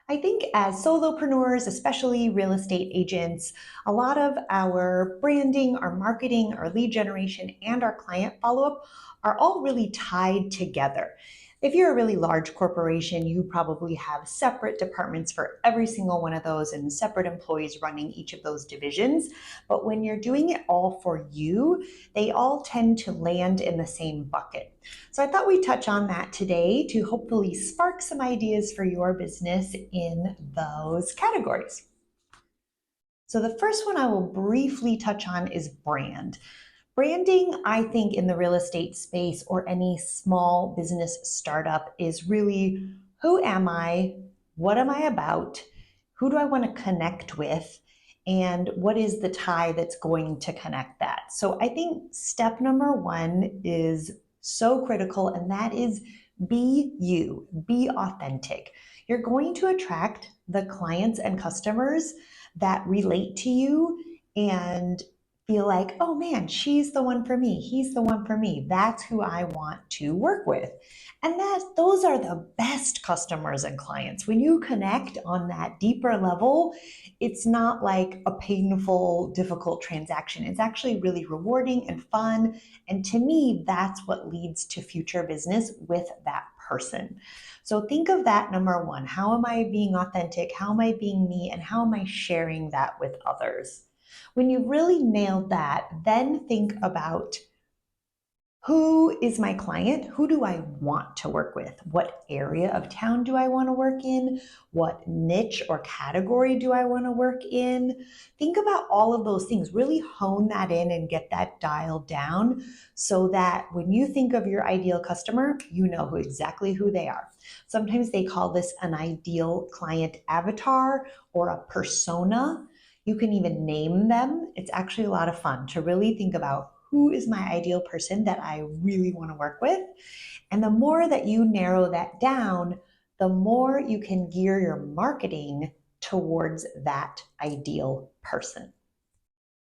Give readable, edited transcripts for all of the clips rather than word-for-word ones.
I think as solopreneurs, especially real estate agents, a lot of our branding, our marketing, our lead generation, and our client follow up are all really tied together. If you're a really large corporation, you probably have separate departments for every single one of those and separate employees running each of those divisions. But when you're doing it all for you, they all tend to land in the same bucket. So I thought we'd touch on that today to hopefully spark some ideas for your business in those categories. So the first one I will briefly touch on is brand. Branding, I think, in the real estate space or any small business startup is really who am I? What am I about? Who do I want to connect with? And what is the tie that's going to connect that? So I think step number one is so critical, and that is be you, be authentic. You're going to attract the clients and customers that relate to you and feel like, oh man, she's the one for me. He's the one for me. That's who I want to work with. And those are the best customers and clients. When you connect on that deeper level, it's not like a painful, difficult transaction. It's actually really rewarding and fun. And to me, that's what leads to future business with that person. So think of that number one. How am I being authentic? How am I being me? And how am I sharing that with others? When you've really nailed that, then think about who is my client? Who do I want to work with? What area of town do I want to work in? What niche or category do I want to work in? Think about all of those things. Really hone that in and get that dialed down so that when you think of your ideal customer, you know exactly who they are. Sometimes they call this an ideal client avatar or a persona. You can even name them. It's actually a lot of fun to really think about who is my ideal person that I really want to work with. And the more that you narrow that down, the more you can gear your marketing towards that ideal person.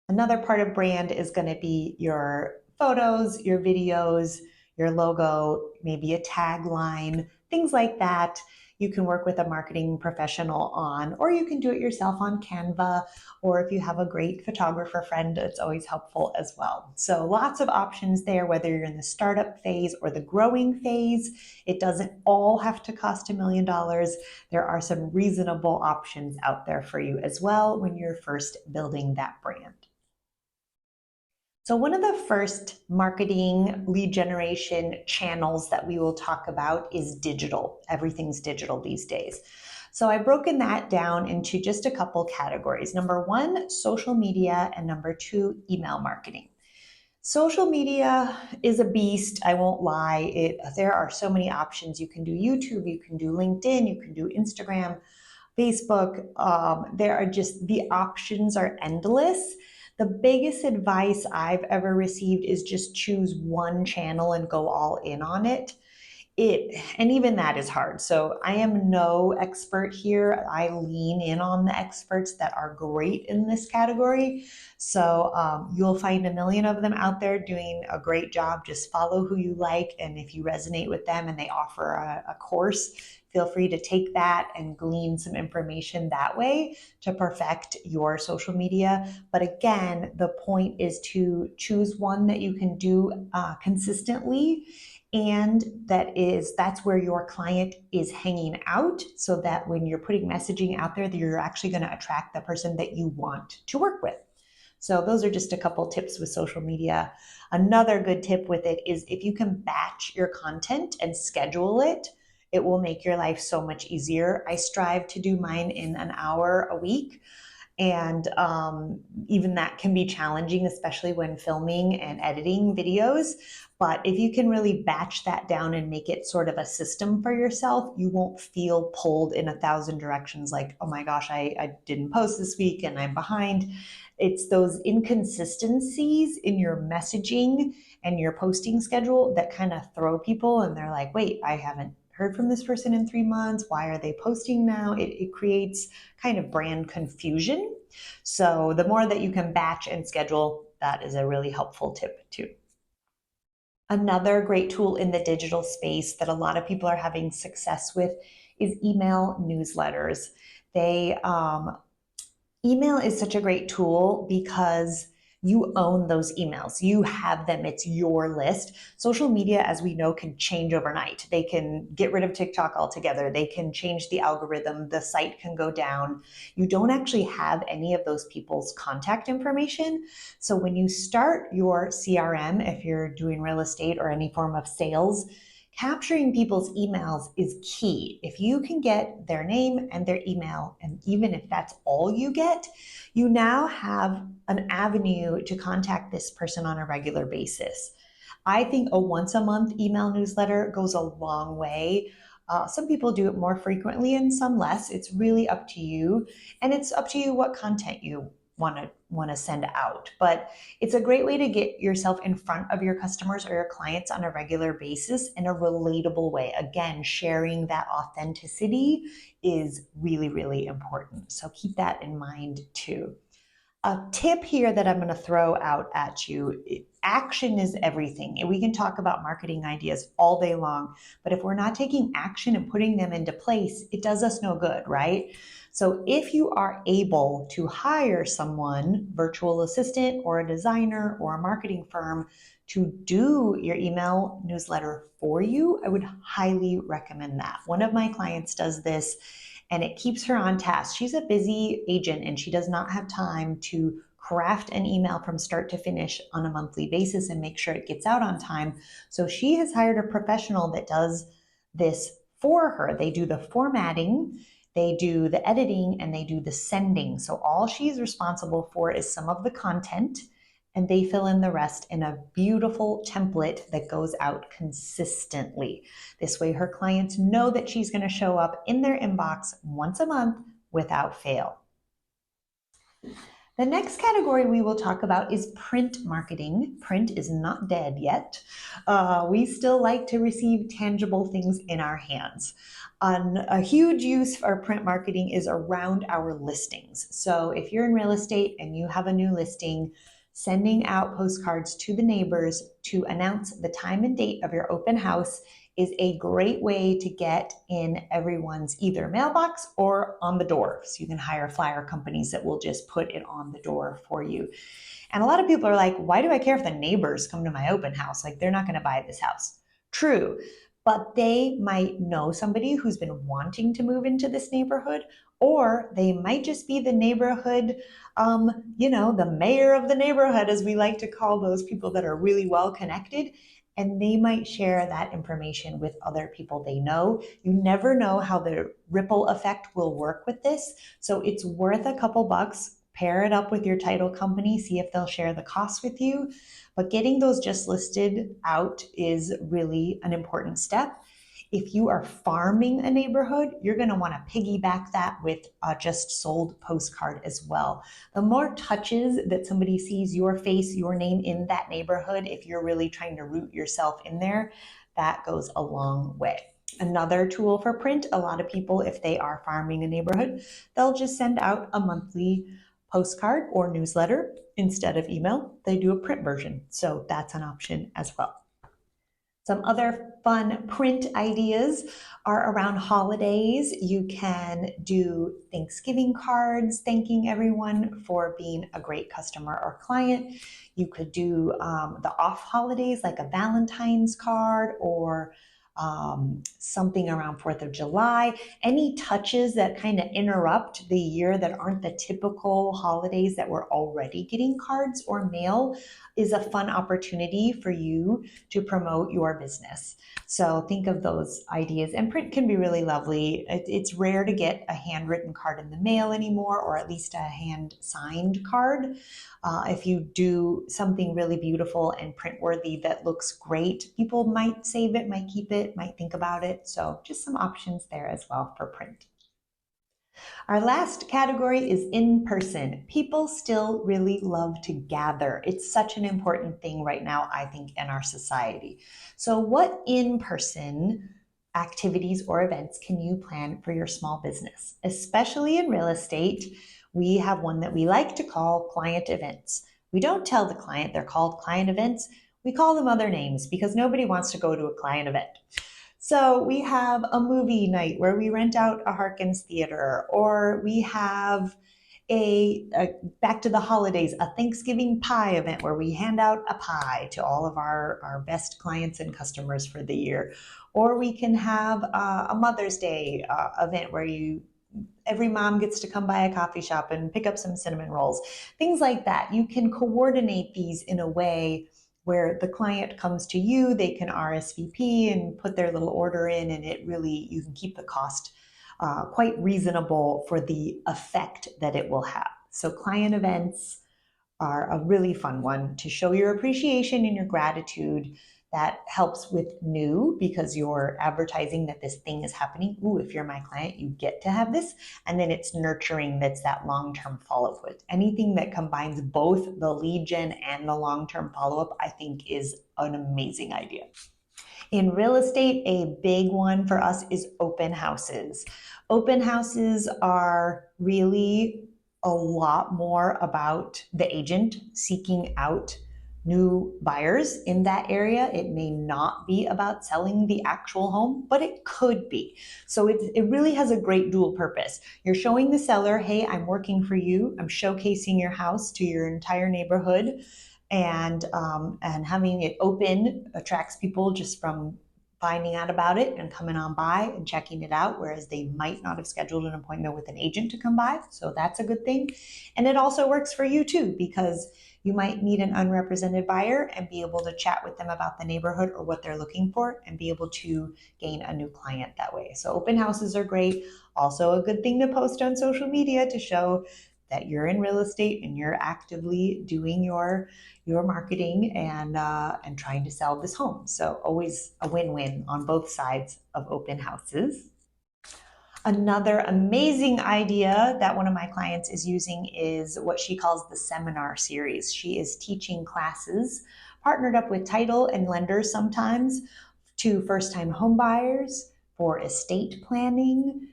Another part of brand is going to be your photos, your videos, your logo, maybe a tagline, things like that. You can work with a marketing professional on, or you can do it yourself on Canva, or if you have a great photographer friend, it's always helpful as well. So lots of options there, whether you're in the startup phase or the growing phase. It doesn't all have to cost $1 million. There are some reasonable options out there for you as well when you're first building that brand. So one of the first marketing lead generation channels that we will talk about is digital. Everything's digital these days. So I've broken that down into just a couple categories. Number one, social media, and number two, email marketing. Social media is a beast, I won't lie. There are so many options. You can do YouTube, you can do LinkedIn, you can do Instagram, Facebook. The options are endless. The biggest advice I've ever received is just choose one channel and go all in on it. And even that is hard. So I am no expert here. I lean in on the experts that are great in this category. So you'll find a million of them out there doing a great job. Just follow who you like. And if you resonate with them and they offer a course, feel free to take that and glean some information that way to perfect your social media. But again, the point is to choose one that you can do consistently, and that's where your client is hanging out, so that when you're putting messaging out there, that you're actually going to attract the person that you want to work with. So those are just a couple tips with social media. Another good tip with it is if you can batch your content and schedule it, it will make your life so much easier. I strive to do mine in an hour a week. And even that can be challenging, especially when filming and editing videos. But if you can really batch that down and make it sort of a system for yourself, you won't feel pulled in 1,000 directions like, oh my gosh, I didn't post this week and I'm behind. It's those inconsistencies in your messaging and your posting schedule that kind of throw people, and they're like, wait, I haven't heard from this person in 3 months. Why are they posting now? It creates kind of brand confusion. So the more that you can batch and schedule, that is a really helpful tip too. Another great tool in the digital space that a lot of people are having success with is email newsletters. They Email is such a great tool because you own those emails. You have them. It's your list. Social media, as we know, can change overnight. They can get rid of TikTok altogether. They can change the algorithm. The site can go down. You don't actually have any of those people's contact information. So when you start your CRM, if you're doing real estate or any form of sales, capturing people's emails is key. If you can get their name and their email, and even if that's all you get, you now have an avenue to contact this person on a regular basis. I think a once a month email newsletter goes a long way. Some people do it more frequently and some less. It's really up to you. And it's up to you what content you want to send out. But it's a great way to get yourself in front of your customers or your clients on a regular basis in a relatable way. Again, sharing that authenticity is really, really important. So keep that in mind too. A tip here that I'm going to throw out at you: action is everything. And we can talk about marketing ideas all day long, but if we're not taking action and putting them into place, it does us no good, right? So if you are able to hire someone, virtual assistant or a designer or a marketing firm, to do your email newsletter for you, I would highly recommend that. One of my clients does this and it keeps her on task. She's a busy agent and she does not have time to craft an email from start to finish on a monthly basis and make sure it gets out on time. So she has hired a professional that does this for her. They do the formatting, they do the editing, and they do the sending. So all she's responsible for is some of the content, and they fill in the rest in a beautiful template that goes out consistently. This way her clients know that she's going to show up in their inbox once a month without fail. The next category we will talk about is print marketing. Print is not dead yet. We still like to receive tangible things in our hands. A huge use for print marketing is around our listings. So if you're in real estate and you have a new listing, sending out postcards to the neighbors to announce the time and date of your open house is a great way to get in everyone's either mailbox or on the door. So you can hire flyer companies that will just put it on the door for you. And a lot of people are like, why do I care if the neighbors come to my open house? Like, they're not going to buy this house. True, but they might know somebody who's been wanting to move into this neighborhood, or they might just be the neighborhood, the mayor of the neighborhood, as we like to call those people that are really well connected. And they might share that information with other people they know. You never know how the ripple effect will work with this. So it's worth a couple bucks. Pair it up with your title company, see if they'll share the costs with you. But getting those just listed out is really an important step. If you are farming a neighborhood, you're going to want to piggyback that with a just sold postcard as well. The more touches that somebody sees your face, your name in that neighborhood, if you're really trying to root yourself in there, that goes a long way. Another tool for print, a lot of people, if they are farming a neighborhood, they'll just send out a monthly postcard or newsletter instead of email. They do a print version, so that's an option as well. Some other fun print ideas are around holidays. You can do Thanksgiving cards thanking everyone for being a great customer or client. You could do the off holidays like a Valentine's card or something around 4th of July. Any touches that kind of interrupt the year that aren't the typical holidays that we're already getting cards or mail is a fun opportunity for you to promote your business. So think of those ideas. And print can be really lovely. It's rare to get a handwritten card in the mail anymore, or at least a hand-signed card. If you do something really beautiful and print-worthy that looks great, people might save it, might keep it, might think about it. So just some options there as well for print. Our last category is in person. People still really love to gather. It's such an important thing right now, I think, in our society. So what in-person activities or events can you plan for your small business? Especially in real estate, we have one that we like to call client events. We don't tell the client they're called client events. We call them other names because nobody wants to go to a client event. So we have a movie night where we rent out a Harkins theater, or we have a back to the holidays, a Thanksgiving pie event where we hand out a pie to all of our best clients and customers for the year. Or we can have a Mother's Day event where every mom gets to come by a coffee shop and pick up some cinnamon rolls, things like that. You can coordinate these in a way where the client comes to you, they can RSVP and put their little order in, and it really, you can keep the cost quite reasonable for the effect that it will have. So, client events are a really fun one to show your appreciation and your gratitude. That helps with new because you're advertising that this thing is happening. Ooh, if you're my client, you get to have this. And then it's nurturing, that's that long term follow up with. Anything that combines both the lead gen and the long term follow up, I think is an amazing idea. In real estate, a big one for us is open houses. Open houses are really a lot more about the agent seeking out new buyers in that area. It may not be about selling the actual home, but it could be. So it really has a great dual purpose. You're showing the seller, hey, I'm working for you. I'm showcasing your house to your entire neighborhood, and having it open attracts people just from finding out about it and coming on by and checking it out, whereas they might not have scheduled an appointment with an agent to come by. So that's a good thing. And it also works for you too, because you might meet an unrepresented buyer and be able to chat with them about the neighborhood or what they're looking for and be able to gain a new client that way. So open houses are great. Also a good thing to post on social media to show that you're in real estate and you're actively doing your marketing and trying to sell this home. So always a win-win on both sides of open houses. Another amazing idea that one of my clients is using is what she calls the seminar series. She is teaching classes partnered up with title and lenders sometimes to first-time home buyers for estate planning,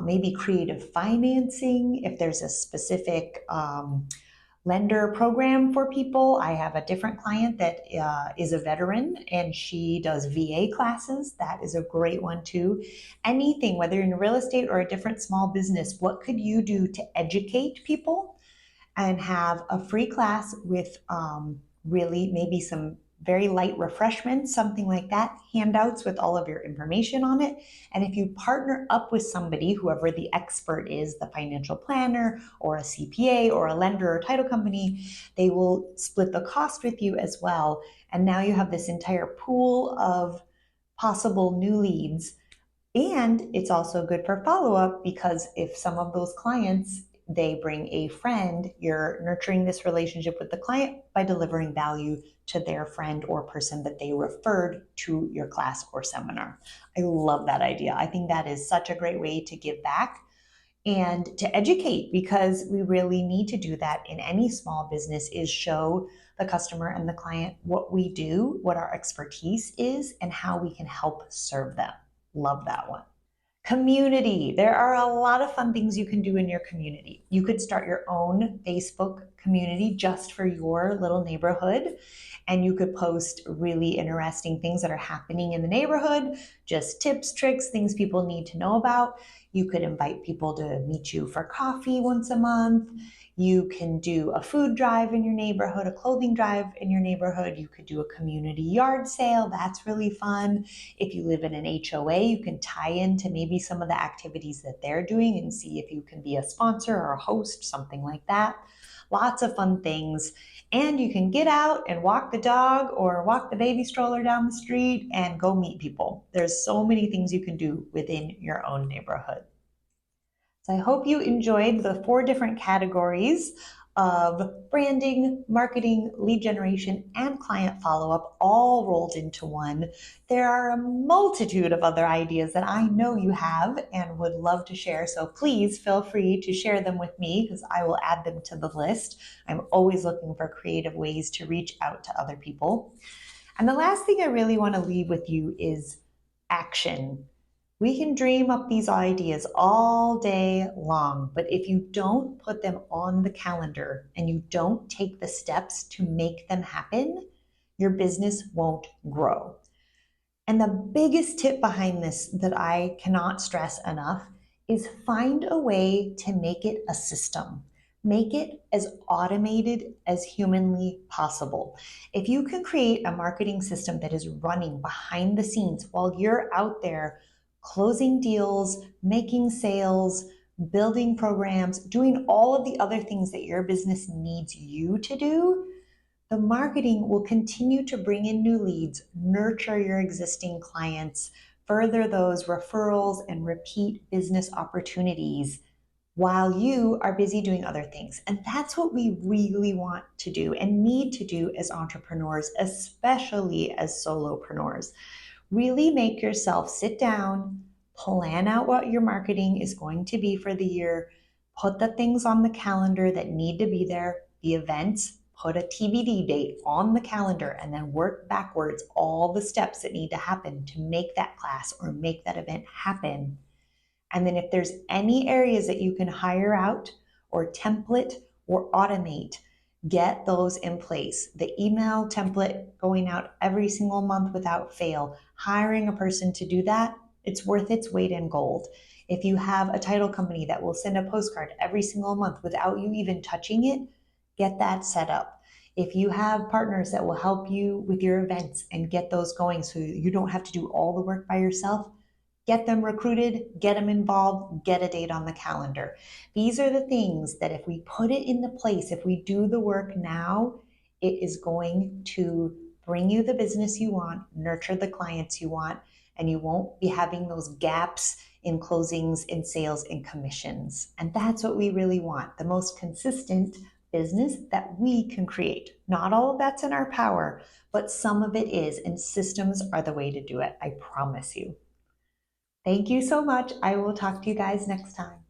maybe creative financing, if there's a specific lender program for people. I have a different client that is a veteran and she does VA classes. That is a great one too. Anything, whether you're in real estate or a different small business, what could you do to educate people and have a free class with really maybe some very light refreshments, something like that, handouts with all of your information on it. And if you partner up with somebody, whoever the expert is, the financial planner or a CPA or a lender or title company, they will split the cost with you as well. And now you have this entire pool of possible new leads. And it's also good for follow-up because if some of those clients, they bring a friend, you're nurturing this relationship with the client by delivering value to their friend or person that they referred to your class or seminar. I love that idea. I think that is such a great way to give back and to educate, because we really need to do that in any small business, is show the customer and the client what we do, what our expertise is, and how we can help serve them. Love that one. Community. There are a lot of fun things you can do in your community. You could start your own Facebook community just for your little neighborhood, and you could post really interesting things that are happening in the neighborhood, just tips, tricks, things people need to know about. You could invite people to meet you for coffee once a month. You can do a food drive in your neighborhood, a clothing drive in your neighborhood. You could do a community yard sale. That's really fun. If you live in an HOA, you can tie into maybe some of the activities that they're doing and see if you can be a sponsor or a host, something like that. Lots of fun things. And you can get out and walk the dog or walk the baby stroller down the street and go meet people. There's so many things you can do within your own neighborhood. So I hope you enjoyed the 4 different categories of branding, marketing, lead generation, and client follow-up all rolled into one. There are a multitude of other ideas that I know you have and would love to share. So please feel free to share them with me because I will add them to the list. I'm always looking for creative ways to reach out to other people. And the last thing I really want to leave with you is action. We can dream up these ideas all day long, but if you don't put them on the calendar and you don't take the steps to make them happen, your business won't grow. And the biggest tip behind this that I cannot stress enough is find a way to make it a system. Make it as automated as humanly possible. If you can create a marketing system that is running behind the scenes while you're out there closing deals, making sales, building programs, doing all of the other things that your business needs you to do, the marketing will continue to bring in new leads, nurture your existing clients, further those referrals and repeat business opportunities while you are busy doing other things. And that's what we really want to do and need to do as entrepreneurs, especially as solopreneurs. Really make yourself sit down, plan out what your marketing is going to be for the year, put the things on the calendar that need to be there, the events, put a TBD date on the calendar, and then work backwards all the steps that need to happen to make that class or make that event happen. And then if there's any areas that you can hire out or template or automate, get those in place. The email template going out every single month without fail, hiring a person to do that, it's worth its weight in gold. If you have a title company that will send a postcard every single month without you even touching it, get that set up. If you have partners that will help you with your events and get those going so you don't have to do all the work by yourself, get them recruited, get them involved, get a date on the calendar. These are the things that if we put it into place, if we do the work now, it is going to bring you the business you want, nurture the clients you want, and you won't be having those gaps in closings, in sales, in commissions. And that's what we really want, the most consistent business that we can create. Not all of that's in our power, but some of it is, and systems are the way to do it, I promise you. Thank you so much. I will talk to you guys next time.